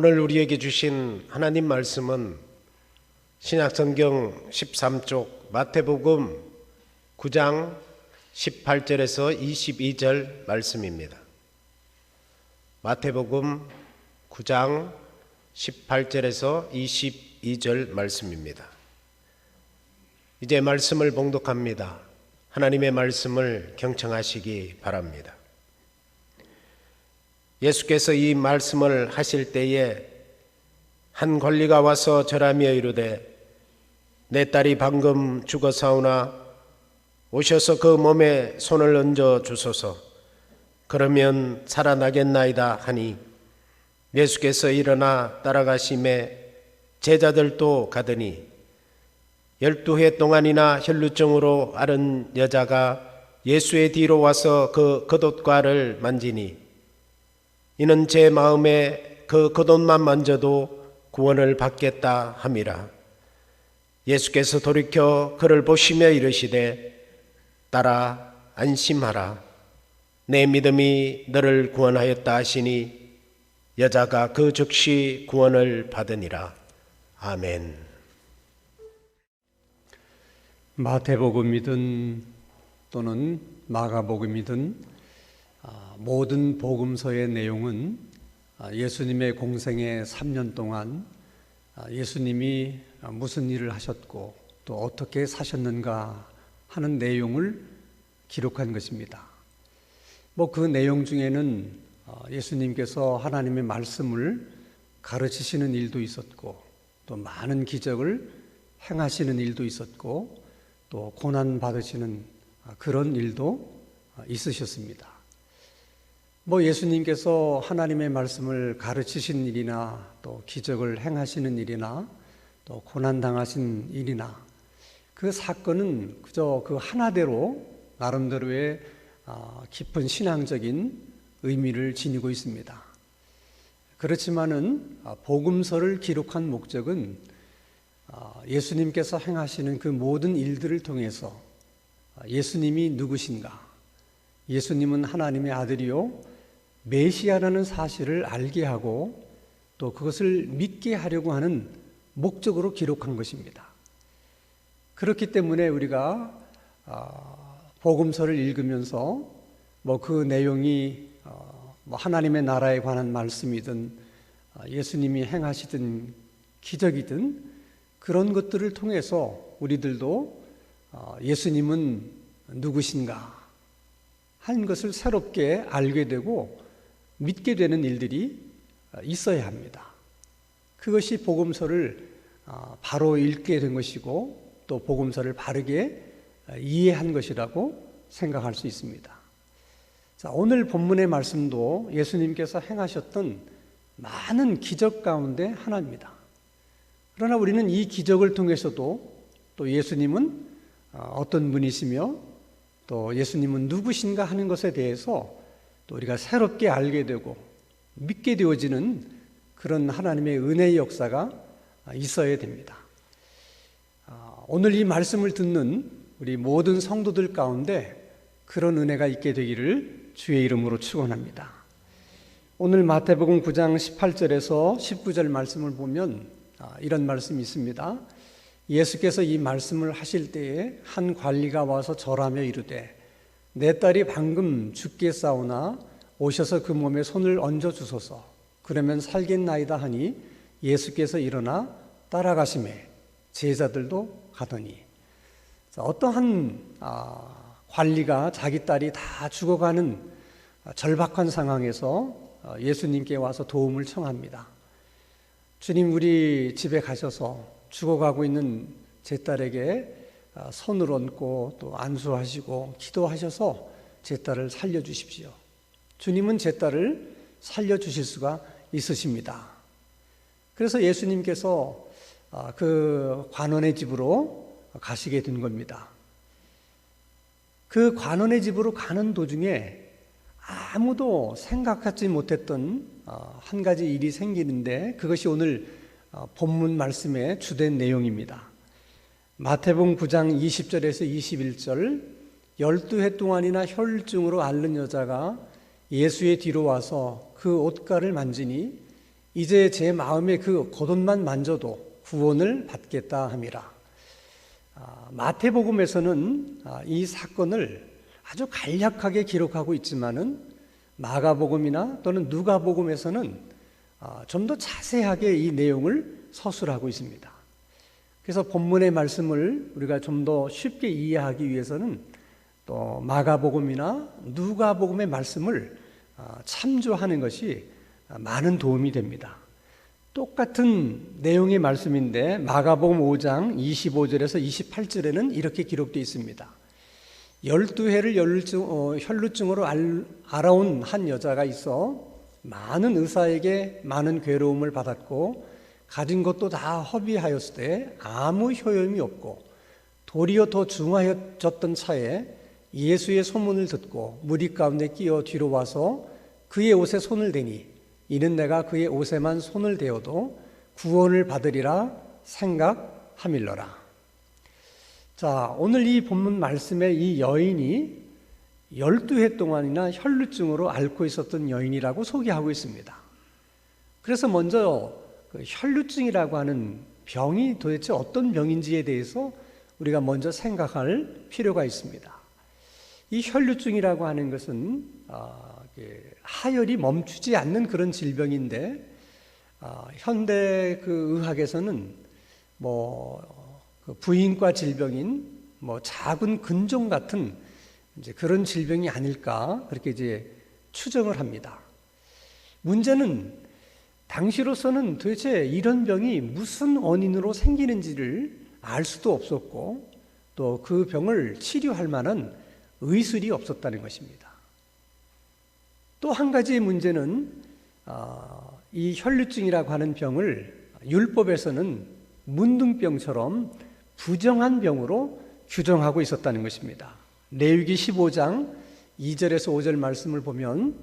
오늘 우리에게 주신 하나님 말씀은 신약성경 13쪽 마태복음 9장 18절에서 22절 말씀입니다. 마태복음 9장 18절에서 22절 말씀입니다. 이제 말씀을 봉독합니다. 하나님의 말씀을 경청하시기 바랍니다. 예수께서 이 말씀을 하실 때에 한 관리가 와서 절하며 이르되 내 딸이 방금 죽었사오나 오셔서 그 몸에 손을 얹어 주소서. 그러면 살아나겠나이다 하니 예수께서 일어나 따라가심에 제자들도 가더니 12해 동안이나 혈루증으로 앓은 여자가 예수의 뒤로 와서 그 겉옷과를 만지니 이는 제 마음에 그 겉옷만 만져도 구원을 받겠다 함이라. 예수께서 돌이켜 그를 보시며 이르시되 딸아 안심하라. 내 믿음이 너를 구원하였다 하시니 여자가 그 즉시 구원을 받으니라. 아멘. 마태복음이든 또는 마가복음이든 모든 복음서의 내용은 예수님의 공생애 3년 동안 예수님이 무슨 일을 하셨고 또 어떻게 사셨는가 하는 내용을 기록한 것입니다. 그 내용 중에는 예수님께서 하나님의 말씀을 가르치시는 일도 있었고 또 많은 기적을 행하시는 일도 있었고 또 고난 받으시는 그런 일도 있으셨습니다. 예수님께서 하나님의 말씀을 가르치신 일이나 또 기적을 행하시는 일이나 또 고난당하신 일이나 그 사건은 그저 그 하나대로 나름대로의 깊은 신앙적인 의미를 지니고 있습니다. 그렇지만은 복음서를 기록한 목적은 예수님께서 행하시는 그 모든 일들을 통해서 예수님이 누구신가, 예수님은 하나님의 아들이요 메시아라는 사실을 알게 하고 또 그것을 믿게 하려고 하는 목적으로 기록한 것입니다. 그렇기 때문에 우리가 복음서를 읽으면서 그 내용이 하나님의 나라에 관한 말씀이든 예수님이 행하시던 기적이든 그런 것들을 통해서 우리들도 예수님은 누구신가 하는 것을 새롭게 알게 되고 믿게 되는 일들이 있어야 합니다. 그것이 복음서를 바로 읽게 된 것이고 또 복음서를 바르게 이해한 것이라고 생각할 수 있습니다. 자, 오늘 본문의 말씀도 예수님께서 행하셨던 많은 기적 가운데 하나입니다. 그러나 우리는 이 기적을 통해서도 또 예수님은 어떤 분이시며 또 예수님은 누구신가 하는 것에 대해서 또 우리가 새롭게 알게 되고 믿게 되어지는 그런 하나님의 은혜의 역사가 있어야 됩니다. 오늘 이 말씀을 듣는 우리 모든 성도들 가운데 그런 은혜가 있게 되기를 주의 이름으로 축원합니다. 오늘 마태복음 9장 18절에서 19절 말씀을 보면 이런 말씀이 있습니다. 예수께서 이 말씀을 하실 때에 한 관리가 와서 절하며 이르되 내 딸이 방금 죽겠사오나 오셔서 그 몸에 손을 얹어 주소서. 그러면 살겠나이다 하니 예수께서 일어나 따라가시매 제자들도 가더니. 어떠한 관리가 자기 딸이 다 죽어가는 절박한 상황에서 예수님께 와서 도움을 청합니다. 주님, 우리 집에 가셔서 죽어가고 있는 제 딸에게 손을 얹고 또 안수하시고 기도하셔서 제 딸을 살려주십시오. 주님은 제 딸을 살려주실 수가 있으십니다. 그래서 예수님께서 그 관원의 집으로 가시게 된 겁니다. 그 관원의 집으로 가는 도중에 아무도 생각하지 못했던 한 가지 일이 생기는데 그것이 오늘 본문 말씀의 주된 내용입니다. 마태복음 9장 20절에서 21절 12해 동안이나 혈증으로 앓는 여자가 예수의 뒤로 와서 그 옷가를 만지니 이제 제 마음에 그 겉옷만 만져도 구원을 받겠다 함이라. 마태복음에서는 이 사건을 아주 간략하게 기록하고 있지만은 마가복음이나 또는 누가복음에서는 좀 더 자세하게 이 내용을 서술하고 있습니다. 그래서 본문의 말씀을 우리가 좀 더 쉽게 이해하기 위해서는 또 마가복음이나 누가복음의 말씀을 참조하는 것이 많은 도움이 됩니다. 똑같은 내용의 말씀인데 마가복음 5장 25절에서 28절에는 이렇게 기록되어 있습니다. 12해를 혈루증으로 알아온 한 여자가 있어 많은 의사에게 많은 괴로움을 받았고 가진 것도 다 허비하였을 때 아무 효용이 없고 도리어 더 중하여졌던 차에 예수의 소문을 듣고 무리 가운데 끼어 뒤로 와서 그의 옷에 손을 대니 이는 내가 그의 옷에만 손을 대어도 구원을 받으리라 생각함일러라. 자, 오늘 이 본문 말씀에 이 여인이 12해 동안이나 혈루증으로 앓고 있었던 여인이라고 소개하고 있습니다. 그래서 먼저 그 혈루증이라고 하는 병이 도대체 어떤 병인지에 대해서 우리가 먼저 생각할 필요가 있습니다. 이 혈루증이라고 하는 것은 하혈이 멈추지 않는 그런 질병인데 현대 그 의학에서는 그 부인과 질병인 작은 근종 같은 이제 그런 질병이 아닐까 그렇게 이제 추정을 합니다. 문제는 당시로서는 도대체 이런 병이 무슨 원인으로 생기는지를 알 수도 없었고 또 그 병을 치료할 만한 의술이 없었다는 것입니다. 또 한 가지의 문제는 이 혈루증이라고 하는 병을 율법에서는 문둥병처럼 부정한 병으로 규정하고 있었다는 것입니다. 레위기 15장 2절에서 5절 말씀을 보면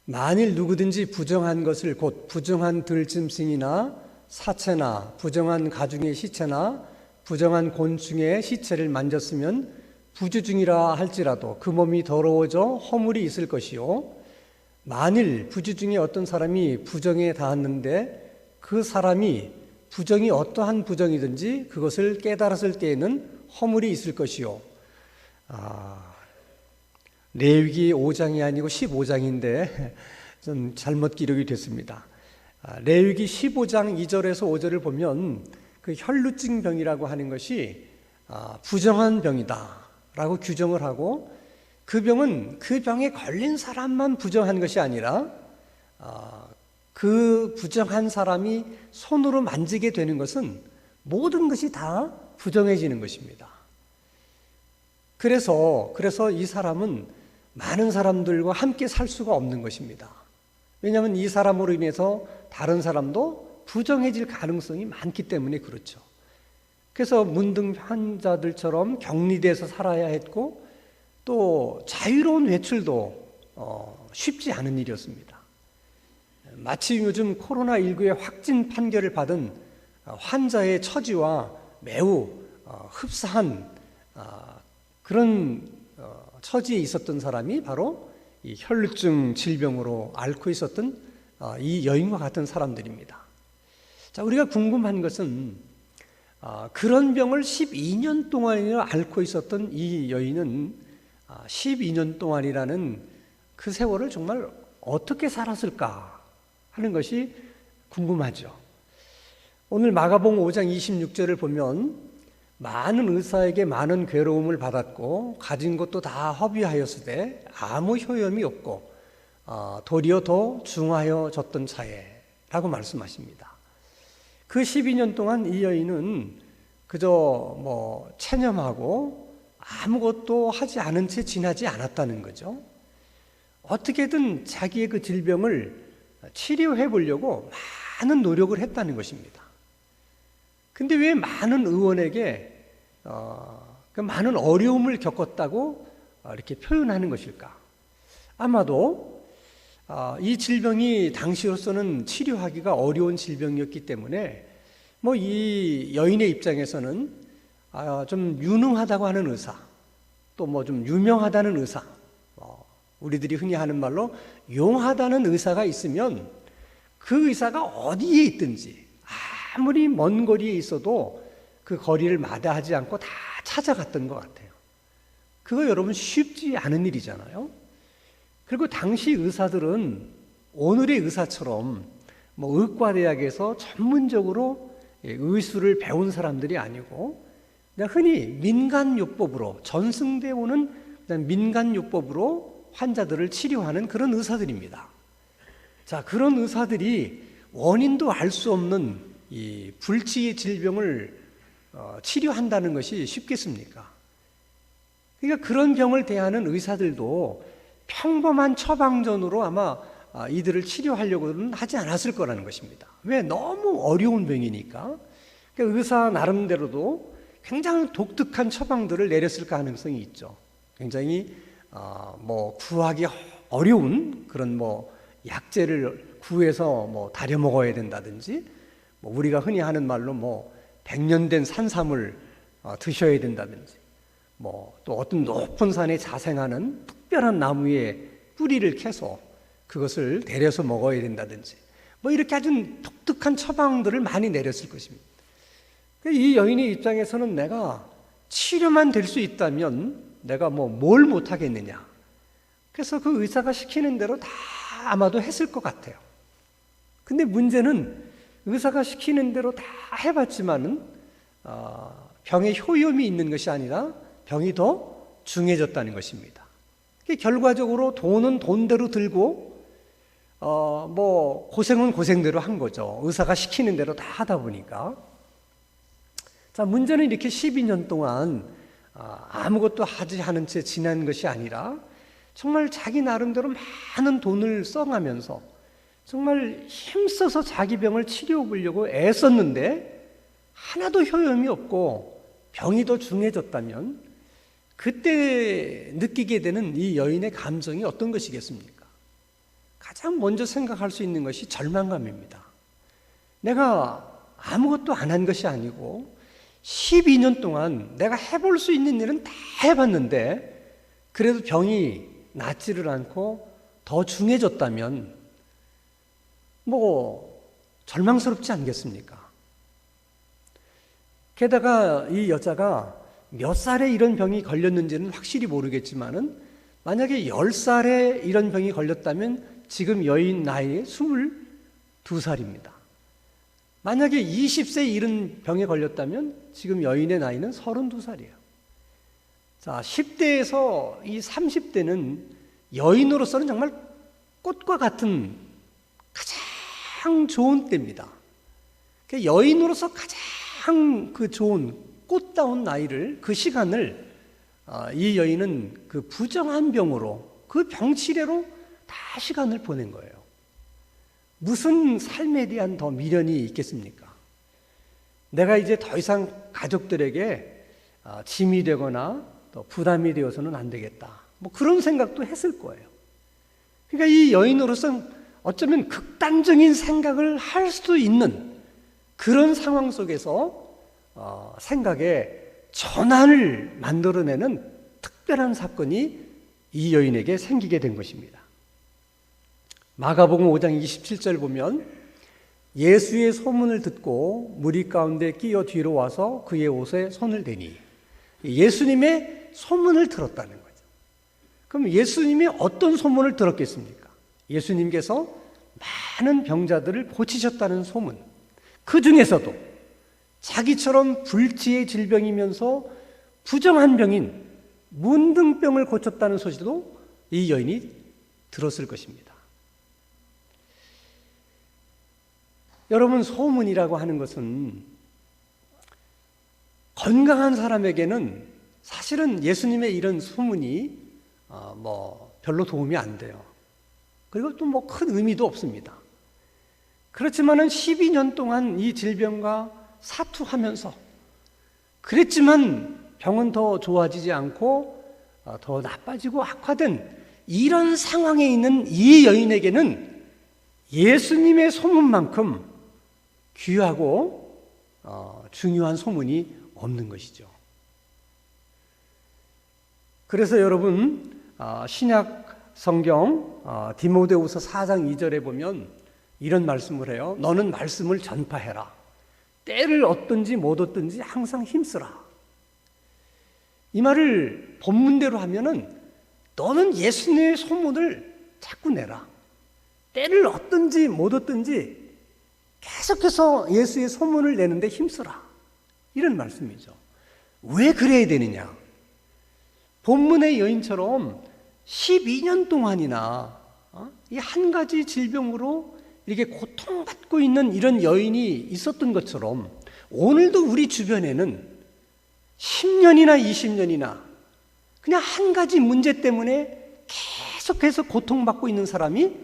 만일 누구든지 부정한 것을 곧 부정한 들짐승이나 사체나 부정한 가중의 시체나 부정한 곤충의 시체를 만졌으면 부주중이라 할지라도 그 몸이 더러워져 허물이 있을 것이요 만일 부주 중에 어떤 사람이 부정에 닿았는데 그 사람이 부정이 어떠한 부정이든지 그것을 깨달았을 때에는 허물이 있을 것이요. 레위기 5장이 아니고 15장인데 좀 잘못 기록이 됐습니다. 레위기 15장 2절에서 5절을 보면 그 혈루증 병이라고 하는 것이 부정한 병이다 라고 규정을 하고 그 병은 그 병에 걸린 사람만 부정한 것이 아니라 그 부정한 사람이 손으로 만지게 되는 것은 모든 것이 다 부정해지는 것입니다. 그래서 이 사람은 많은 사람들과 함께 살 수가 없는 것입니다. 왜냐하면 이 사람으로 인해서 다른 사람도 부정해질 가능성이 많기 때문에 그렇죠. 그래서 문둥 환자들처럼 격리돼서 살아야 했고 또 자유로운 외출도 쉽지 않은 일이었습니다. 마치 요즘 코로나19의 확진 판결을 받은 환자의 처지와 매우 흡사한 그런 처지에 있었던 사람이 바로 이 혈루증 질병으로 앓고 있었던 이 여인과 같은 사람들입니다. 자, 우리가 궁금한 것은 그런 병을 12년 동안이나 앓고 있었던 이 여인은 12년 동안이라는 그 세월을 정말 어떻게 살았을까 하는 것이 궁금하죠. 오늘 마가복음 5장 26절을 보면 많은 의사에게 많은 괴로움을 받았고 가진 것도 다 허비하였으되 아무 효험이 없고 도리어 더 중하여졌던 차에 라고 말씀하십니다. 그 12년 동안 이 여인은 그저 체념하고 아무것도 하지 않은 채 지나지 않았다는 거죠. 어떻게든 자기의 그 질병을 치료해 보려고 많은 노력을 했다는 것입니다. 근데 왜 많은 의원에게 그 많은 어려움을 겪었다고 이렇게 표현하는 것일까? 아마도 이 질병이 당시로서는 치료하기가 어려운 질병이었기 때문에 이 여인의 입장에서는 좀 유능하다고 하는 의사, 또 좀 유명하다는 의사, 우리들이 흔히 하는 말로 용하다는 의사가 있으면 그 의사가 어디에 있든지 아무리 먼 거리에 있어도 그 거리를 마다하지 않고 다 찾아갔던 것 같아요. 그거 여러분 쉽지 않은 일이잖아요. 그리고 당시 의사들은 오늘의 의사처럼 뭐 의과대학에서 전문적으로 의술을 배운 사람들이 아니고 그냥 흔히 민간요법으로 전승돼 오는 그냥 민간요법으로 환자들을 치료하는 그런 의사들입니다. 자, 그런 의사들이 원인도 알 수 없는 이 불치의 질병을 치료한다는 것이 쉽겠습니까? 그러니까 그런 병을 대하는 의사들도 평범한 처방전으로 아마 이들을 치료하려고는 하지 않았을 거라는 것입니다. 왜? 너무 어려운 병이니까. 그러니까 의사 나름대로도 굉장히 독특한 처방들을 내렸을 가능성이 있죠. 굉장히 뭐 구하기 어려운 그런 뭐 약재를 구해서 뭐 다려 먹어야 된다든지, 뭐 우리가 흔히 하는 말로 뭐 100년 된 산삼을 드셔야 된다든지, 뭐 또 어떤 높은 산에 자생하는 특별한 나무의 뿌리를 캐서 그것을 데려서 먹어야 된다든지, 뭐 이렇게 아주 독특한 처방들을 많이 내렸을 것입니다. 이 여인의 입장에서는 내가 치료만 될 수 있다면 내가 뭐 뭘 못하겠느냐. 그래서 그 의사가 시키는 대로 다 아마도 했을 것 같아요. 근데 문제는 의사가 시키는 대로 다 해봤지만은 병에 효염이 있는 것이 아니라 병이 더 중해졌다는 것입니다. 결과적으로 돈은 돈대로 들고 뭐 고생은 고생대로 한 거죠. 의사가 시키는 대로 다 하다 보니까. 자, 문제는 이렇게 12년 동안 아무것도 하지 않은 채 지난 것이 아니라 정말 자기 나름대로 많은 돈을 써가면서 정말 힘써서 자기 병을 치료해 보려고 애썼는데 하나도 효험이 없고 병이 더 중해졌다면 그때 느끼게 되는 이 여인의 감정이 어떤 것이겠습니까? 가장 먼저 생각할 수 있는 것이 절망감입니다. 내가 아무것도 안 한 것이 아니고 12년 동안 내가 해볼 수 있는 일은 다 해봤는데 그래도 병이 낫지를 않고 더 중해졌다면 뭐 절망스럽지 않겠습니까? 게다가 이 여자가 몇 살에 이런 병이 걸렸는지는 확실히 모르겠지만은 만약에 10살에 이런 병이 걸렸다면 지금 여인 나이 22살입니다. 만약에 20세에 이런 병에 걸렸다면 지금 여인의 나이는 32살이에요. 자, 10대에서 이 30대는 여인으로서는 정말 꽃과 같은 가장 좋은 때입니다. 여인으로서 가장 그 좋은 꽃다운 나이를, 그 시간을 이 여인은 그 부정한 병으로, 그 병치레로 다 시간을 보낸 거예요. 무슨 삶에 대한 더 미련이 있겠습니까? 내가 이제 더 이상 가족들에게 짐이 되거나 또 부담이 되어서는 안 되겠다. 뭐 그런 생각도 했을 거예요. 그러니까 이 여인으로서는 어쩌면 극단적인 생각을 할 수도 있는 그런 상황 속에서 생각에 전환을 만들어내는 특별한 사건이 이 여인에게 생기게 된 것입니다. 마가복음 5장 27절 보면 예수의 소문을 듣고 무리 가운데 끼어 뒤로 와서 그의 옷에 손을 대니, 예수님의 소문을 들었다는 거죠. 그럼 예수님이 어떤 소문을 들었겠습니까? 예수님께서 많은 병자들을 고치셨다는 소문, 그 중에서도 자기처럼 불치의 질병이면서 부정한 병인 문둥병을 고쳤다는 소식도 이 여인이 들었을 것입니다. 여러분, 소문이라고 하는 것은 건강한 사람에게는 사실은 예수님의 이런 소문이 뭐 별로 도움이 안 돼요. 그리고 또 뭐 큰 의미도 없습니다. 그렇지만은 12년 동안 이 질병과 사투하면서 그랬지만 병은 더 좋아지지 않고 더 나빠지고 악화된 이런 상황에 있는 이 여인에게는 예수님의 소문만큼 귀하고 중요한 소문이 없는 것이죠. 그래서 여러분, 신약 성경 디모데후서 4장 2절에 보면 이런 말씀을 해요. 너는 말씀을 전파해라. 때를 얻든지 못 얻든지 항상 힘쓰라. 이 말을 본문대로 하면은 너는 예수님의 소문을 자꾸 내라. 때를 얻든지 못 얻든지 계속해서 예수의 소문을 내는데 힘쓰라. 이런 말씀이죠. 왜 그래야 되느냐? 본문의 여인처럼 12년 동안이나 이 한 가지 질병으로 이렇게 고통받고 있는 이런 여인이 있었던 것처럼 오늘도 우리 주변에는 10년이나 20년이나 그냥 한 가지 문제 때문에 계속해서 고통받고 있는 사람이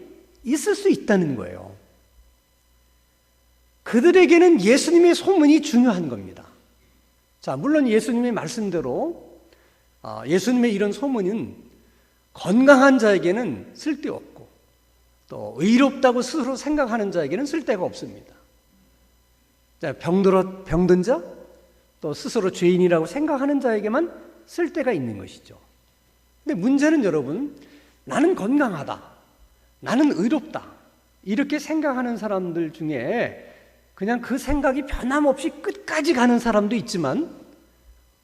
있을 수 있다는 거예요. 그들에게는 예수님의 소문이 중요한 겁니다. 자, 물론 예수님의 말씀대로 예수님의 이런 소문은 건강한 자에게는 쓸데없고 또 의롭다고 스스로 생각하는 자에게는 쓸데가 없습니다. 자, 병든 자, 또 스스로 죄인이라고 생각하는 자에게만 쓸데가 있는 것이죠. 근데 문제는 여러분, 나는 건강하다, 나는 의롭다 이렇게 생각하는 사람들 중에 그냥 그 생각이 변함없이 끝까지 가는 사람도 있지만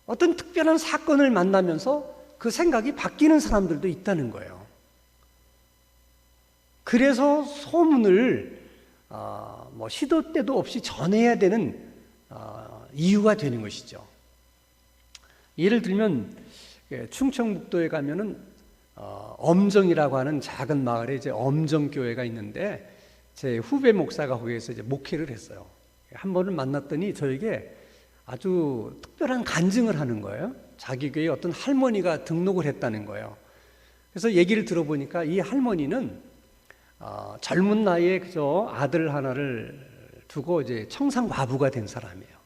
어떤 특별한 사건을 만나면서 그 생각이 바뀌는 사람들도 있다는 거예요. 그래서 소문을 시도 때도 없이 전해야 되는 이유가 되는 것이죠. 예를 들면 충청북도에 가면은 엄정이라고 하는 작은 마을에 이제 엄정교회가 있는데 제 후배 목사가 거기에서 이제 목회를 했어요. 한 번을 만났더니 저에게 아주 특별한 간증을 하는 거예요. 자기 교회에 어떤 할머니가 등록을 했다는 거예요. 그래서 얘기를 들어보니까 이 할머니는 젊은 나이에 그저 아들 하나를 두고 이제 청산과부가 된 사람이에요.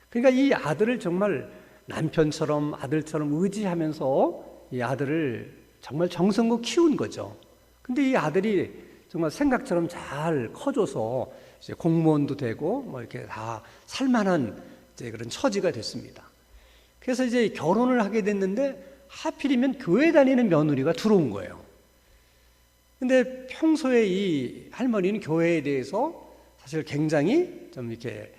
그러니까 이 아들을 정말 남편처럼 아들처럼 의지하면서 이 아들을 정말 정성껏 키운 거죠. 근데 이 아들이 정말 생각처럼 잘 커져서 이제 공무원도 되고 뭐 이렇게 다 살만한 이제 그런 처지가 됐습니다. 그래서 이제 결혼을 하게 됐는데 하필이면 교회 다니는 며느리가 들어온 거예요. 근데 평소에 이 할머니는 교회에 대해서 사실 굉장히 좀 이렇게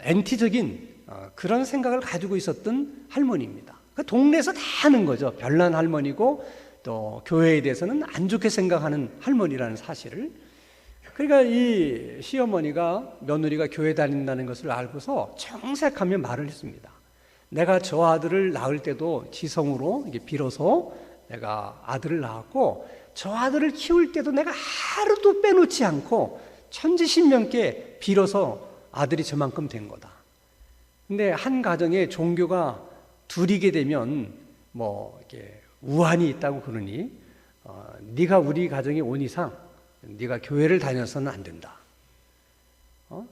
엔티적인 그런 생각을 가지고 있었던 할머니입니다. 그 동네에서 다 아는 거죠. 별난 할머니고 또 교회에 대해서는 안 좋게 생각하는 할머니라는 사실을. 그러니까 이 시어머니가 며느리가 교회 다닌다는 것을 알고서 정색하며 말을 했습니다. 내가 저 아들을 낳을 때도 지성으로 이게 빌어서 내가 아들을 낳았고 저 아들을 키울 때도 내가 하루도 빼놓지 않고 천지신명께 빌어서 아들이 저만큼 된 거다. 근데 한 가정에 종교가 둘이게 되면 뭐 이렇게 우환이 있다고 그러니 네가 우리 가정에 온 이상 네가 교회를 다녀서는 안 된다.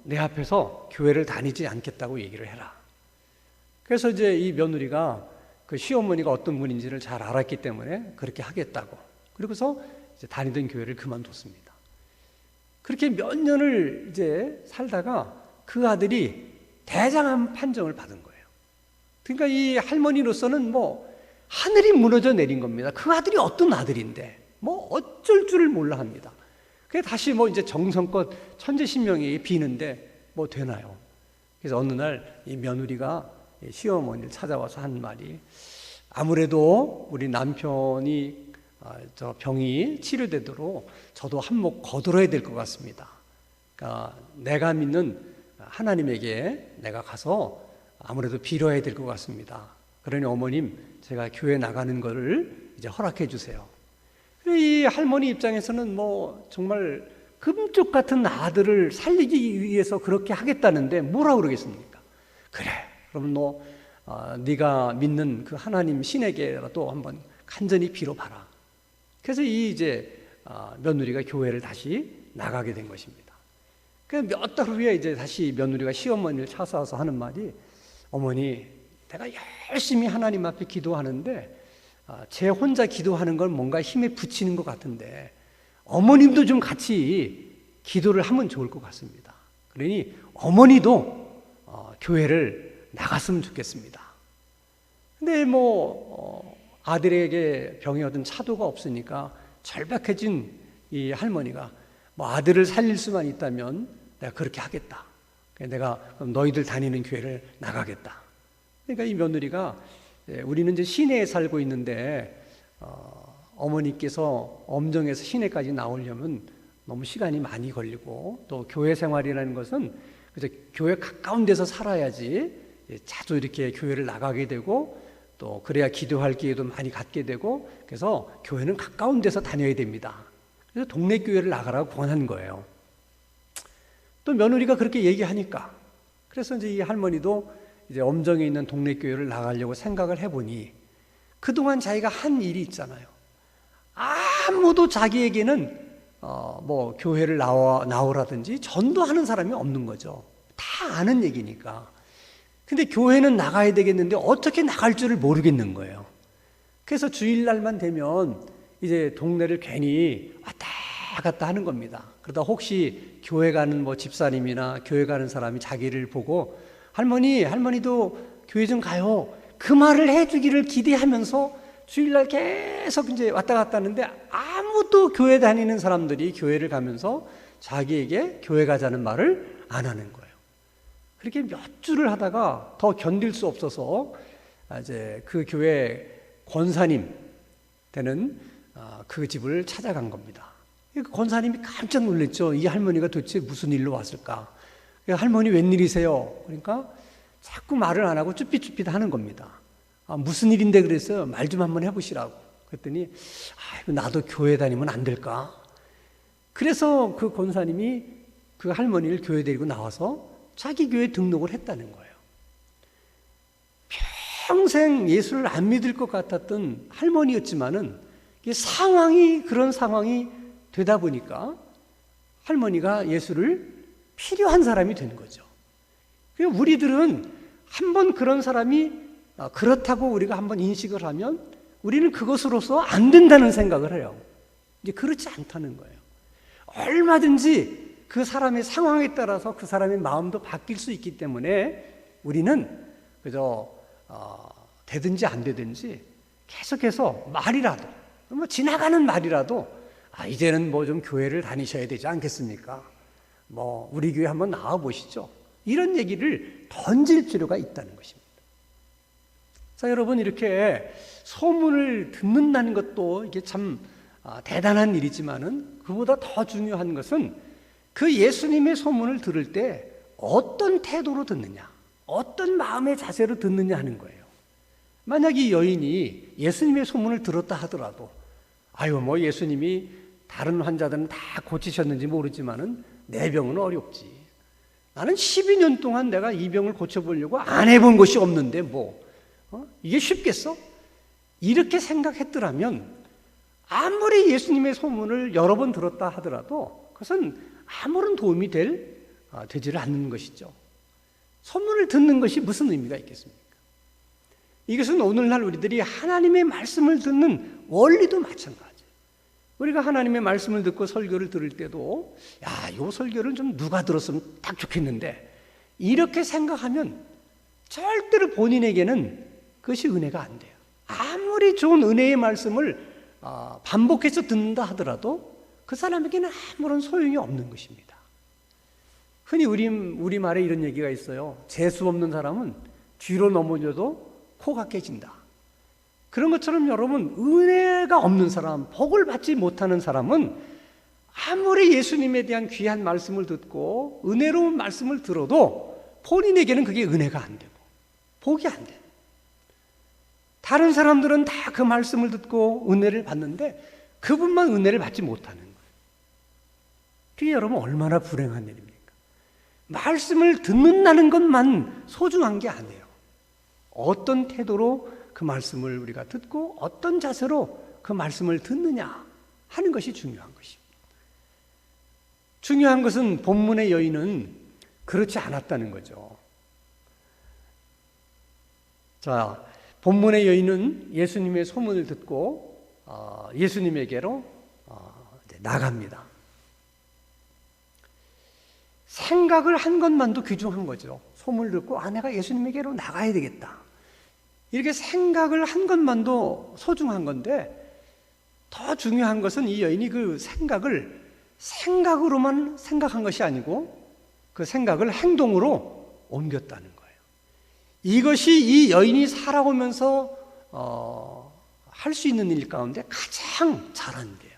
내 앞에서 교회를 다니지 않겠다고 얘기를 해라. 그래서 이제 이 며느리가 그 시어머니가 어떤 분인지를 잘 알았기 때문에 그렇게 하겠다고. 그리고서 이제 다니던 교회를 그만뒀습니다. 그렇게 몇 년을 이제 살다가 그 아들이 대장암 판정을 받은 거예요. 그러니까 이 할머니로서는 뭐 하늘이 무너져 내린 겁니다. 그 아들이 어떤 아들인데 뭐 어쩔 줄을 몰라 합니다. 그래서 다시 뭐 이제 정성껏 천지신명에 비는데 뭐 되나요? 그래서 어느 날 이 며느리가 시어머니를 찾아와서 한 말이 아무래도 우리 남편이 저 병이 치료되도록 저도 한몫 거들어야 될 것 같습니다. 그러니까 내가 믿는 하나님에게 내가 가서 아무래도 빌어야 될 것 같습니다. 그러니 어머님 제가 교회 나가는 거를 이제 허락해 주세요. 이 할머니 입장에서는 뭐 정말 금쪽 같은 아들을 살리기 위해서 그렇게 하겠다는데 뭐라 그러겠습니까? 그래, 그럼 너 네가 믿는 그 하나님 신에게라도 한번 간절히 빌어봐라. 그래서 이 이제 며느리가 교회를 다시 나가게 된 것입니다. 그 몇 달 후에 이제 다시 며느리가 시어머니를 찾아와서 하는 말이 어머니, 내가 열심히 하나님 앞에 기도하는데 제 혼자 기도하는 걸 뭔가 힘에 붙이는 것 같은데 어머님도 좀 같이 기도를 하면 좋을 것 같습니다. 그러니 어머니도 교회를 나갔으면 좋겠습니다. 근데 뭐 아들에게 병이 얻은 차도가 없으니까 절박해진 이 할머니가 뭐 아들을 살릴 수만 있다면 내가 그렇게 하겠다. 내가 그럼 너희들 다니는 교회를 나가겠다. 그러니까 이 며느리가 우리는 이제 시내에 살고 있는데 어머니께서 엄정에서 시내까지 나오려면 너무 시간이 많이 걸리고 또 교회 생활이라는 것은 그래서 교회 가까운 데서 살아야지 자주 이렇게 교회를 나가게 되고 또 그래야 기도할 기회도 많이 갖게 되고 그래서 교회는 가까운 데서 다녀야 됩니다. 그래서 동네 교회를 나가라고 권한 거예요. 또 며느리가 그렇게 얘기하니까 그래서 이제 이 할머니도 이제 엄정에 있는 동네 교회를 나가려고 생각을 해보니 그동안 자기가 한 일이 있잖아요. 아무도 자기에게는 뭐 교회를 나오라든지 전도하는 사람이 없는 거죠. 다 아는 얘기니까. 근데 교회는 나가야 되겠는데 어떻게 나갈 줄을 모르겠는 거예요. 그래서 주일날만 되면 이제 동네를 괜히 왔다 갔다 하는 겁니다. 그러다 혹시 교회 가는 뭐 집사님이나 교회 가는 사람이 자기를 보고 할머니도 교회 좀 가요. 그 말을 해주기를 기대하면서 주일날 계속 이제 왔다 갔다 하는데 아무도 교회 다니는 사람들이 교회를 가면서 자기에게 교회 가자는 말을 안 하는 거예요. 그렇게 몇 주를 하다가 더 견딜 수 없어서 이제 그 교회 권사님 되는 그 집을 찾아간 겁니다. 그 권사님이 깜짝 놀랐죠. 이 할머니가 도대체 무슨 일로 왔을까? 할머니 웬일이세요? 그러니까 자꾸 말을 안 하고 쭈삣쭈삣 하는 겁니다. 무슨 일인데 그랬어요? 말 좀 한번 해보시라고. 그랬더니 나도 교회 다니면 안 될까? 그래서 그 권사님이 그 할머니를 교회 데리고 나와서 자기 교회에 등록을 했다는 거예요. 평생 예수를 안 믿을 것 같았던 할머니였지만은 그런 상황이 되다 보니까 할머니가 예수를 필요한 사람이 된 거죠. 우리들은 한번 그런 사람이 그렇다고 우리가 한번 인식을 하면 우리는 그것으로서 안 된다는 생각을 해요. 이제 그렇지 않다는 거예요. 얼마든지 그 사람의 상황에 따라서 그 사람의 마음도 바뀔 수 있기 때문에 우리는 그저 되든지 안 되든지 계속해서 말이라도 뭐 지나가는 말이라도 이제는 뭐 좀 교회를 다니셔야 되지 않겠습니까? 뭐 우리 교회 한번 나와 보시죠. 이런 얘기를 던질 필요가 있다는 것입니다. 자, 여러분 이렇게 소문을 듣는다는 것도 이게 참 대단한 일이지만은 그보다 더 중요한 것은 그 예수님의 소문을 들을 때 어떤 태도로 듣느냐, 어떤 마음의 자세로 듣느냐 하는 거예요. 만약 이 여인이 예수님의 소문을 들었다 하더라도 뭐 예수님이 다른 환자들은 다 고치셨는지 모르지만은 내 병은 어렵지. 나는 12년 동안 내가 이 병을 고쳐보려고 안 해본 것이 없는데 이게 쉽겠어? 이렇게 생각했더라면 아무리 예수님의 소문을 여러 번 들었다 하더라도 그것은 아무런 도움이 되지를 않는 것이죠. 소문을 듣는 것이 무슨 의미가 있겠습니까? 이것은 오늘날 우리들이 하나님의 말씀을 듣는 원리도 마찬가지예요. 우리가 하나님의 말씀을 듣고 설교를 들을 때도 이 설교를 좀 누가 들었으면 딱 좋겠는데 이렇게 생각하면 절대로 본인에게는 그것이 은혜가 안 돼요. 아무리 좋은 은혜의 말씀을 반복해서 듣는다 하더라도 그 사람에게는 아무런 소용이 없는 것입니다. 흔히 우리말에 이런 얘기가 있어요. 재수 없는 사람은 뒤로 넘어져도 코가 깨진다. 그런 것처럼 여러분 은혜가 없는 사람, 복을 받지 못하는 사람은 아무리 예수님에 대한 귀한 말씀을 듣고 은혜로운 말씀을 들어도 본인에게는 그게 은혜가 안 되고 복이 안 돼요. 다른 사람들은 다 그 말씀을 듣고 은혜를 받는데 그분만 은혜를 받지 못하는 거예요. 그게 여러분 얼마나 불행한 일입니까? 말씀을 듣는다는 것만 소중한 게 아니에요. 어떤 태도로 그 말씀을 우리가 듣고 어떤 자세로 그 말씀을 듣느냐 하는 것이 중요한 것입니다. 중요한 것은 본문의 여인은 그렇지 않았다는 거죠. 자, 본문의 여인은 예수님의 소문을 듣고 예수님에게로 나갑니다. 생각을 한 것만도 귀중한 거죠. 소문을 듣고 내가 예수님에게로 나가야 되겠다. 이렇게 생각을 한 것만도 소중한 건데 더 중요한 것은 이 여인이 그 생각을 생각으로만 생각한 것이 아니고 그 생각을 행동으로 옮겼다는 거예요. 이것이 이 여인이 살아오면서 할 수 있는 일 가운데 가장 잘한 일이에요.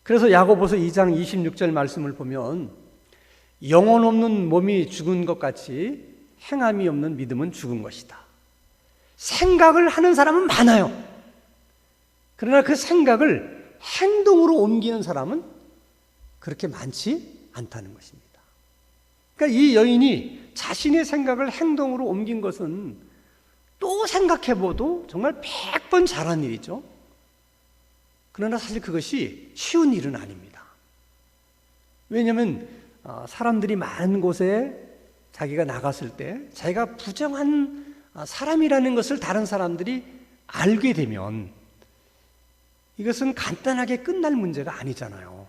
그래서 야고보서 2장 26절 말씀을 보면 영혼 없는 몸이 죽은 것 같이 행함이 없는 믿음은 죽은 것이다. 생각을 하는 사람은 많아요. 그러나 그 생각을 행동으로 옮기는 사람은 그렇게 많지 않다는 것입니다. 그러니까 이 여인이 자신의 생각을 행동으로 옮긴 것은 또 생각해봐도 정말 100번 잘한 일이죠. 그러나 사실 그것이 쉬운 일은 아닙니다. 왜냐하면 사람들이 많은 곳에 자기가 나갔을 때 자기가 부정한 사람이라는 것을 다른 사람들이 알게 되면 이것은 간단하게 끝날 문제가 아니잖아요.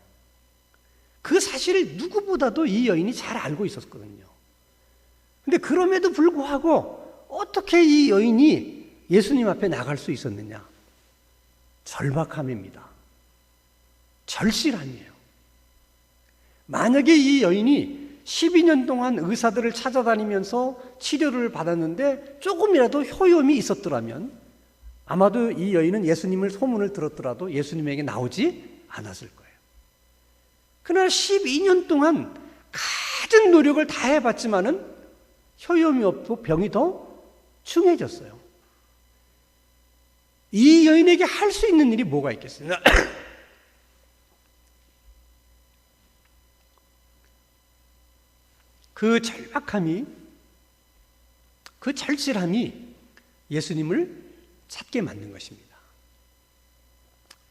그 사실을 누구보다도 이 여인이 잘 알고 있었거든요. 근데 그럼에도 불구하고 어떻게 이 여인이 예수님 앞에 나갈 수 있었느냐? 절박함입니다. 절실함이에요. 만약에 이 여인이 12년 동안 의사들을 찾아다니면서 치료를 받았는데 조금이라도 효험이 있었더라면 아마도 이 여인은 예수님을 소문을 들었더라도 예수님에게 나오지 않았을 거예요. 그러나 12년 동안 가진 노력을 다 해봤지만은 효험이 없고 병이 더 중해졌어요. 이 여인에게 할 수 있는 일이 뭐가 있겠어요? 그 절박함이, 그 절실함이 예수님을 찾게 만든 것입니다.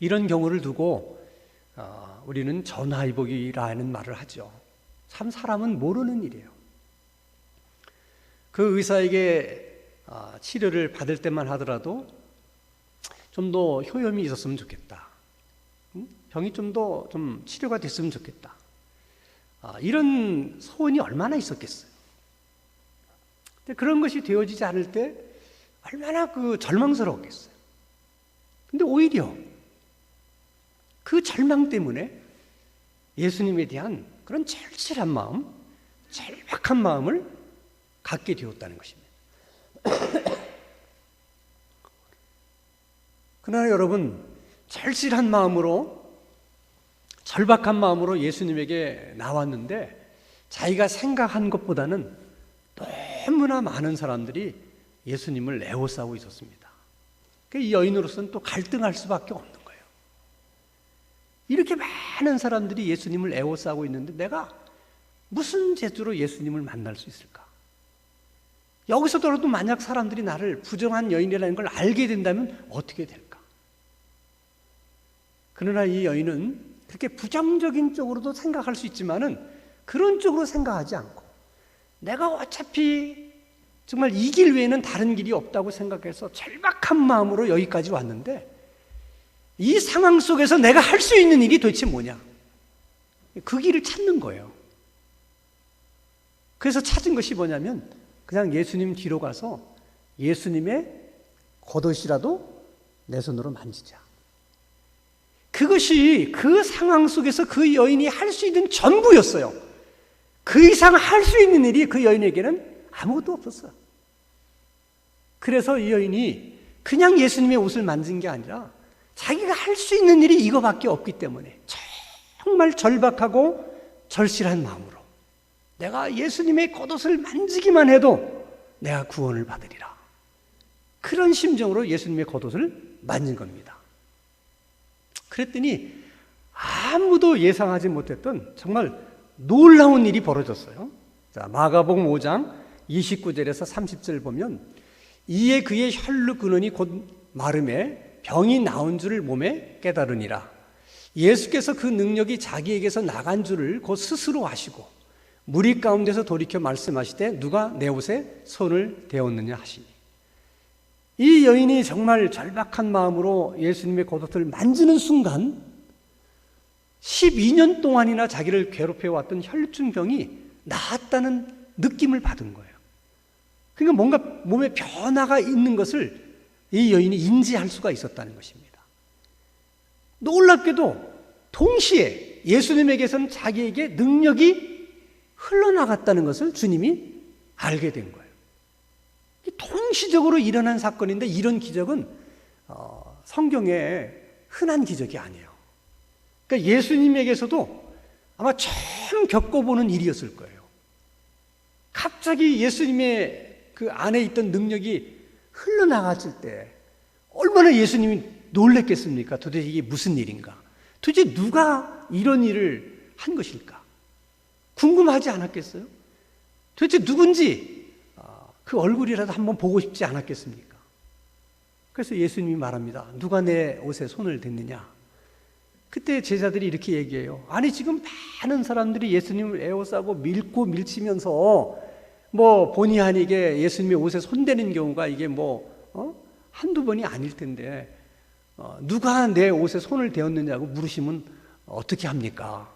이런 경우를 두고 우리는 전화위복이라는 말을 하죠. 참 사람은 모르는 일이에요. 그 의사에게 치료를 받을 때만 하더라도 좀 더 효험이 있었으면 좋겠다. 병이 좀 더 치료가 됐으면 좋겠다. 이런 소원이 얼마나 있었겠어요. 근데 그런 것이 되어지지 않을 때 얼마나 절망스러웠겠어요. 근데 오히려 그 절망 때문에 예수님에 대한 그런 절실한 마음, 절박한 마음을 갖게 되었다는 것입니다. 그러나 여러분, 절실한 마음으로, 절박한 마음으로 예수님에게 나왔는데 자기가 생각한 것보다는 너무나 많은 사람들이 예수님을 애워싸고 있었습니다. 이 여인으로서는 또 갈등할 수밖에 없는 거예요. 이렇게 많은 사람들이 예수님을 애워싸고 있는데 내가 무슨 재주로 예수님을 만날 수 있을까? 여기서더라도 만약 사람들이 나를 부정한 여인이라는 걸 알게 된다면 어떻게 될까? 그러나 이 여인은 그렇게 부정적인 쪽으로도 생각할 수 있지만은 그런 쪽으로 생각하지 않고 내가 어차피 정말 이 길 외에는 다른 길이 없다고 생각해서 절박한 마음으로 여기까지 왔는데 이 상황 속에서 내가 할 수 있는 일이 도대체 뭐냐? 그 길을 찾는 거예요. 그래서 찾은 것이 뭐냐면 그냥 예수님 뒤로 가서 예수님의 겉옷이라도 내 손으로 만지자. 그것이 그 상황 속에서 그 여인이 할 수 있는 전부였어요. 그 이상 할 수 있는 일이 그 여인에게는 아무것도 없었어요. 그래서 이 여인이 그냥 예수님의 옷을 만진 게 아니라 자기가 할 수 있는 일이 이거밖에 없기 때문에 정말 절박하고 절실한 마음으로 내가 예수님의 겉옷을 만지기만 해도 내가 구원을 받으리라. 그런 심정으로 예수님의 겉옷을 만진 겁니다. 그랬더니 아무도 예상하지 못했던 정말 놀라운 일이 벌어졌어요. 자, 마가복음 5장 29절에서 30절 보면 이에 그의 혈루 근원이 곧 마름에 병이 나온 줄을 몸에 깨달으니라. 예수께서 그 능력이 자기에게서 나간 줄을 곧 스스로 아시고 무리 가운데서 돌이켜 말씀하시되 누가 내 옷에 손을 대었느냐 하시니. 이 여인이 정말 절박한 마음으로 예수님의 겉옷을 만지는 순간 12년 동안이나 자기를 괴롭혀왔던 혈루증 병이 나았다는 느낌을 받은 거예요. 그러니까 뭔가 몸에 변화가 있는 것을 이 여인이 인지할 수가 있었다는 것입니다. 놀랍게도 동시에 예수님에게서는 자기에게 능력이 흘러나갔다는 것을 주님이 알게 된 거예요. 동시적으로 일어난 사건인데 이런 기적은 성경에 흔한 기적이 아니에요. 그러니까 예수님에게서도 아마 처음 겪어보는 일이었을 거예요. 갑자기 예수님의 그 안에 있던 능력이 흘러나갔을 때 얼마나 예수님이 놀랬겠습니까? 도대체 이게 무슨 일인가? 도대체 누가 이런 일을 한 것일까? 궁금하지 않았겠어요? 도대체 누군지 그 얼굴이라도 한번 보고 싶지 않았겠습니까? 그래서 예수님이 말합니다. 누가 내 옷에 손을 댔느냐? 그때 제자들이 이렇게 얘기해요. 아니 지금 많은 사람들이 예수님을 에워싸고 밀고 밀치면서 뭐 본의 아니게 예수님의 옷에 손대는 경우가 이게 한두 번이 아닐 텐데 누가 내 옷에 손을 대었느냐고 물으시면 어떻게 합니까?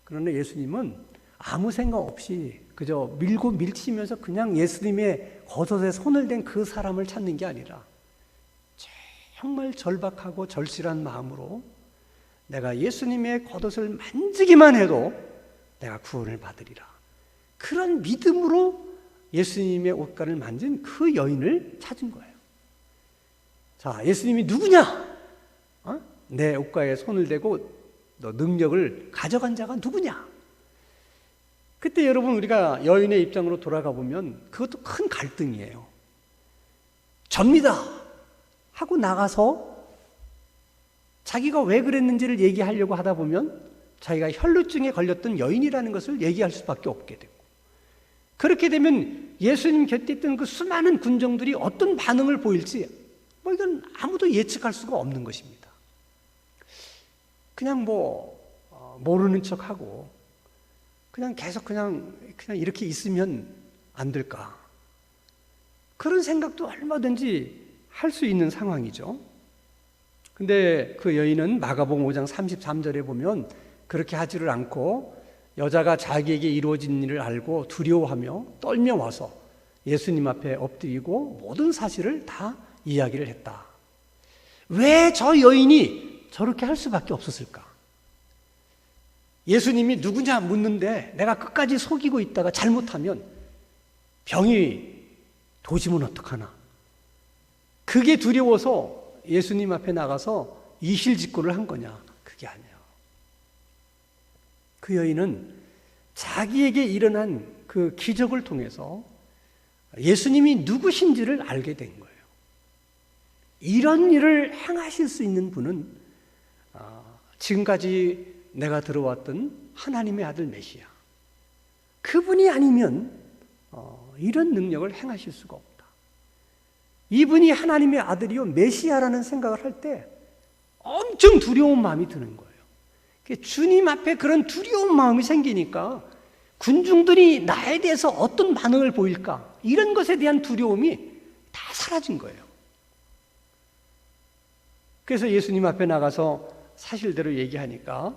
그러나 예수님은 아무 생각 없이 그저 밀고 밀치면서 그냥 예수님의 겉옷에 손을 댄 그 사람을 찾는 게 아니라 정말 절박하고 절실한 마음으로 내가 예수님의 겉옷을 만지기만 해도 내가 구원을 받으리라. 그런 믿음으로 예수님의 옷가를 만진 그 여인을 찾은 거예요. 자, 예수님이 누구냐? 내 옷가에 손을 대고 너 능력을 가져간 자가 누구냐? 그때 여러분 우리가 여인의 입장으로 돌아가 보면 그것도 큰 갈등이에요. 접니다 하고 나가서 자기가 왜 그랬는지를 얘기하려고 하다 보면 자기가 혈루증에 걸렸던 여인이라는 것을 얘기할 수밖에 없게 되고, 그렇게 되면 예수님 곁에 있던 그 수많은 군정들이 어떤 반응을 보일지 이건 아무도 예측할 수가 없는 것입니다. 그냥 모르는 척하고 그냥 계속 그냥 이렇게 있으면 안 될까? 그런 생각도 얼마든지 할 수 있는 상황이죠. 근데 그 여인은 마가복음 5장 33절에 보면 그렇게 하지를 않고 여자가 자기에게 이루어진 일을 알고 두려워하며 떨며 와서 예수님 앞에 엎드리고 모든 사실을 다 이야기를 했다. 왜 저 여인이 저렇게 할 수밖에 없었을까? 예수님이 누구냐 묻는데 내가 끝까지 속이고 있다가 잘못하면 병이 도지면 어떡하나? 그게 두려워서 예수님 앞에 나가서 이실직고를 한 거냐? 그게 아니에요. 그 여인은 자기에게 일어난 그 기적을 통해서 예수님이 누구신지를 알게 된 거예요. 이런 일을 행하실 수 있는 분은 지금까지 내가 들어왔던 하나님의 아들 메시아, 그분이 아니면 이런 능력을 행하실 수가 없다. 이분이 하나님의 아들이요 메시아라는 생각을 할 때 엄청 두려운 마음이 드는 거예요. 주님 앞에 그런 두려운 마음이 생기니까 군중들이 나에 대해서 어떤 반응을 보일까, 이런 것에 대한 두려움이 다 사라진 거예요. 그래서 예수님 앞에 나가서 사실대로 얘기하니까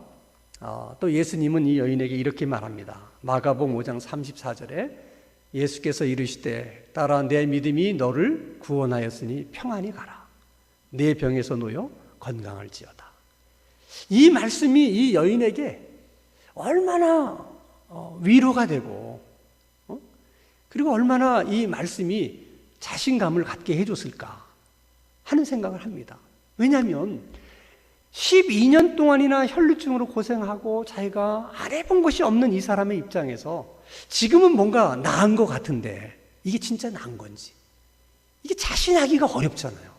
또 예수님은 이 여인에게 이렇게 말합니다. 마가복음 5장 34절에 예수께서 이르시되 따라 내 믿음이 너를 구원하였으니 평안히 가라. 내 병에서 놓여 건강할지어다. 이 말씀이 이 여인에게 얼마나 위로가 되고 그리고 얼마나 이 말씀이 자신감을 갖게 해줬을까 하는 생각을 합니다. 왜냐하면 12년 동안이나 혈루증으로 고생하고 자기가 안 해본 것이 없는 이 사람의 입장에서 지금은 뭔가 나은 것 같은데 이게 진짜 나은 건지, 이게 자신하기가 어렵잖아요.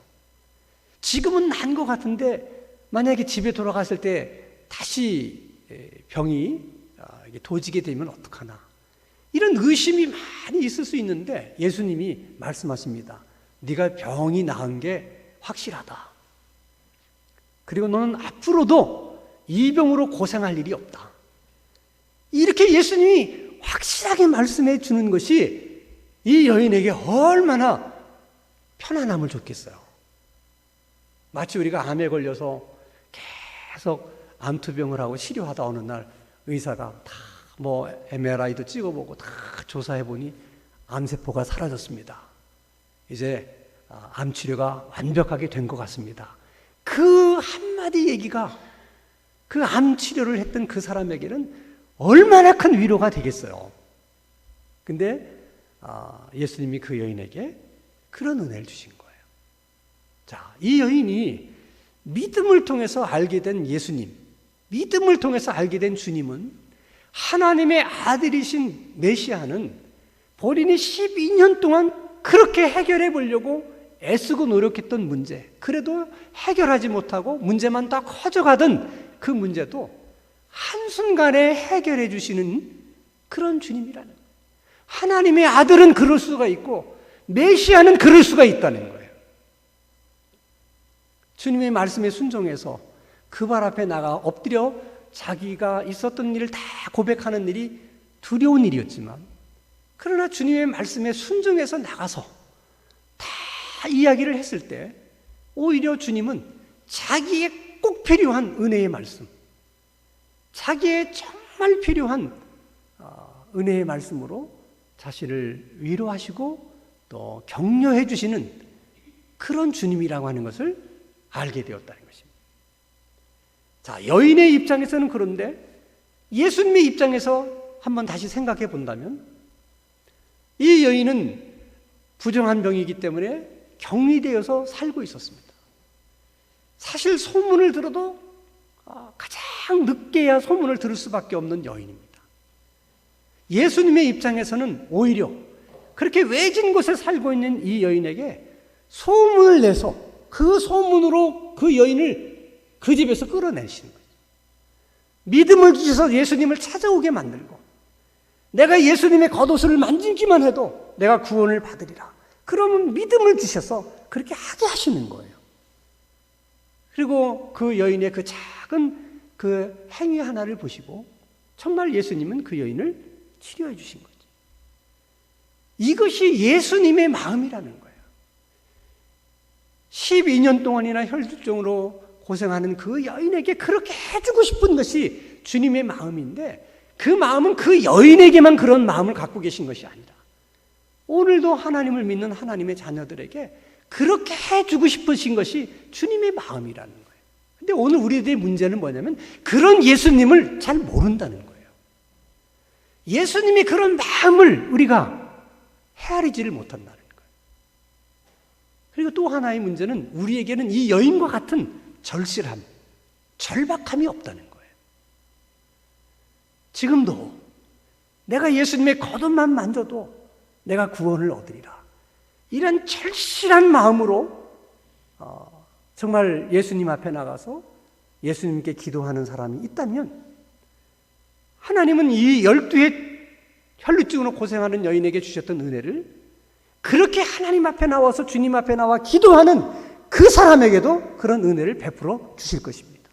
지금은 나은 것 같은데 만약에 집에 돌아갔을 때 다시 병이 도지게 되면 어떡하나, 이런 의심이 많이 있을 수 있는데 예수님이 말씀하십니다. 네가 병이 나은 게 확실하다. 그리고 너는 앞으로도 이 병으로 고생할 일이 없다. 이렇게 예수님이 확실하게 말씀해 주는 것이 이 여인에게 얼마나 편안함을 줬겠어요. 마치 우리가 암에 걸려서 계속 암투병을 하고 치료하다 어느 날 의사가 다 MRI도 찍어보고 다 조사해보니 암세포가 사라졌습니다. 이제 암 치료가 완벽하게 된 것 같습니다. 그 한마디 한마디 얘기가 그 암 치료를 했던 그 사람에게는 얼마나 큰 위로가 되겠어요. 근데 예수님이 그 여인에게 그런 은혜를 주신 거예요. 자, 이 여인이 믿음을 통해서 알게 된 예수님, 믿음을 통해서 알게 된 주님은 하나님의 아들이신 메시아는 본인이 12년 동안 그렇게 해결해 보려고 애쓰고 노력했던 문제, 그래도 해결하지 못하고 문제만 더 커져가던 그 문제도 한순간에 해결해 주시는 그런 주님이라는 거예요. 하나님의 아들은 그럴 수가 있고 메시아는 그럴 수가 있다는 거예요. 주님의 말씀에 순종해서 그 발 앞에 나가 엎드려 자기가 있었던 일을 다 고백하는 일이 두려운 일이었지만, 그러나 주님의 말씀에 순종해서 나가서 다 이야기를 했을 때 오히려 주님은 자기의 꼭 필요한 은혜의 말씀, 자기의 정말 필요한 은혜의 말씀으로 자신을 위로하시고 또 격려해 주시는 그런 주님이라고 하는 것을 알게 되었다는 것입니다. 자, 여인의 입장에서는 그런데 예수님의 입장에서 한번 다시 생각해 본다면 이 여인은 부정한 병이기 때문에 격리되어서 살고 있었습니다. 사실 소문을 들어도 가장 늦게야 소문을 들을 수밖에 없는 여인입니다. 예수님의 입장에서는 오히려 그렇게 외진 곳에 살고 있는 이 여인에게 소문을 내서 그 소문으로 그 여인을 그 집에서 끌어내시는 거죠. 믿음을 주셔서 예수님을 찾아오게 만들고, 내가 예수님의 겉옷을 만지기만 해도 내가 구원을 받으리라, 그러면 믿음을 주셔서 그렇게 하게 하시는 거예요. 그리고 그 여인의 그 작은 그 행위 하나를 보시고 정말 예수님은 그 여인을 치료해 주신 거죠. 이것이 예수님의 마음이라는 거예요. 12년 동안이나 혈증으로 고생하는 그 여인에게 그렇게 해주고 싶은 것이 주님의 마음인데, 그 마음은 그 여인에게만 그런 마음을 갖고 계신 것이 아니라 오늘도 하나님을 믿는 하나님의 자녀들에게 그렇게 해주고 싶으신 것이 주님의 마음이라는 거예요. 근데 오늘 우리들의 문제는 뭐냐면 그런 예수님을 잘 모른다는 거예요. 예수님이 그런 마음을 우리가 헤아리지를 못한다는 거예요. 그리고 또 하나의 문제는 우리에게는 이 여인과 같은 절실함, 절박함이 없다는 거예요. 지금도 내가 예수님의 겉옷만 만져도 내가 구원을 얻으리라, 이런 절실한 마음으로 정말 예수님 앞에 나가서 예수님께 기도하는 사람이 있다면, 하나님은 이 12의 혈루증으로 고생하는 여인에게 주셨던 은혜를 그렇게 하나님 앞에 나와서 주님 앞에 나와 기도하는 그 사람에게도 그런 은혜를 베풀어 주실 것입니다.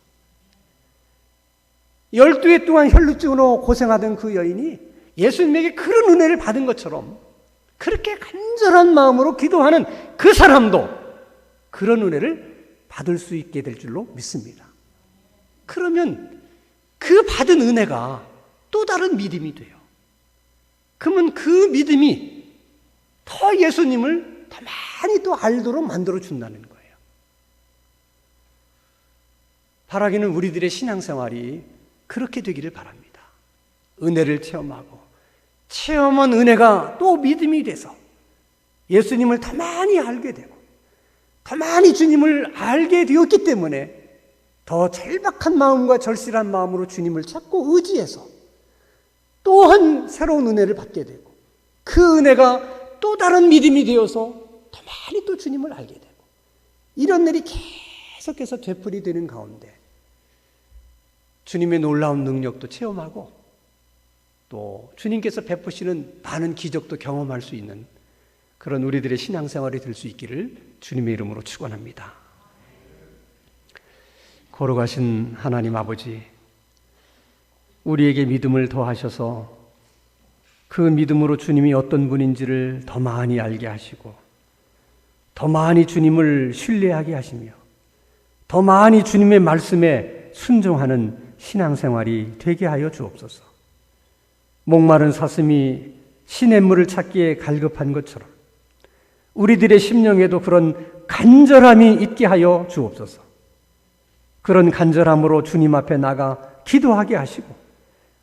12해 동안 혈루증으로 고생하던 그 여인이 예수님에게 그런 은혜를 받은 것처럼 그렇게 간절한 마음으로 기도하는 그 사람도 그런 은혜를 받을 수 있게 될 줄로 믿습니다. 그러면 그 받은 은혜가 또 다른 믿음이 돼요. 그러면 그 믿음이 더 예수님을 더 많이 또 알도록 만들어 준다는 거예요. 바라기는 우리들의 신앙생활이 그렇게 되기를 바랍니다. 은혜를 체험하고 체험한 은혜가 또 믿음이 돼서 예수님을 더 많이 알게 되고 더 많이 주님을 알게 되었기 때문에 더 절박한 마음과 절실한 마음으로 주님을 찾고 의지해서 또한 새로운 은혜를 받게 되고, 그 은혜가 또 다른 믿음이 되어서 더 많이 또 주님을 알게 되고, 이런 일이 계속해서 되풀이 되는 가운데 주님의 놀라운 능력도 체험하고 또 주님께서 베푸시는 많은 기적도 경험할 수 있는 그런 우리들의 신앙생활이 될 수 있기를 주님의 이름으로 축원합니다. 걸어가신 하나님 아버지, 우리에게 믿음을 더하셔서 그 믿음으로 주님이 어떤 분인지를 더 많이 알게 하시고 더 많이 주님을 신뢰하게 하시며 더 많이 주님의 말씀에 순종하는 신앙생활이 되게 하여 주옵소서. 목마른 사슴이 시냇물을 찾기에 갈급한 것처럼 우리들의 심령에도 그런 간절함이 있게 하여 주옵소서. 그런 간절함으로 주님 앞에 나가 기도하게 하시고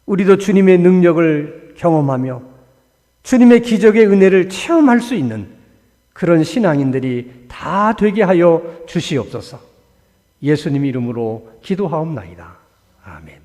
우리도 주님의 능력을 경험하며 주님의 기적의 은혜를 체험할 수 있는 그런 신앙인들이 다 되게 하여 주시옵소서. 예수님 이름으로 기도하옵나이다. 아멘.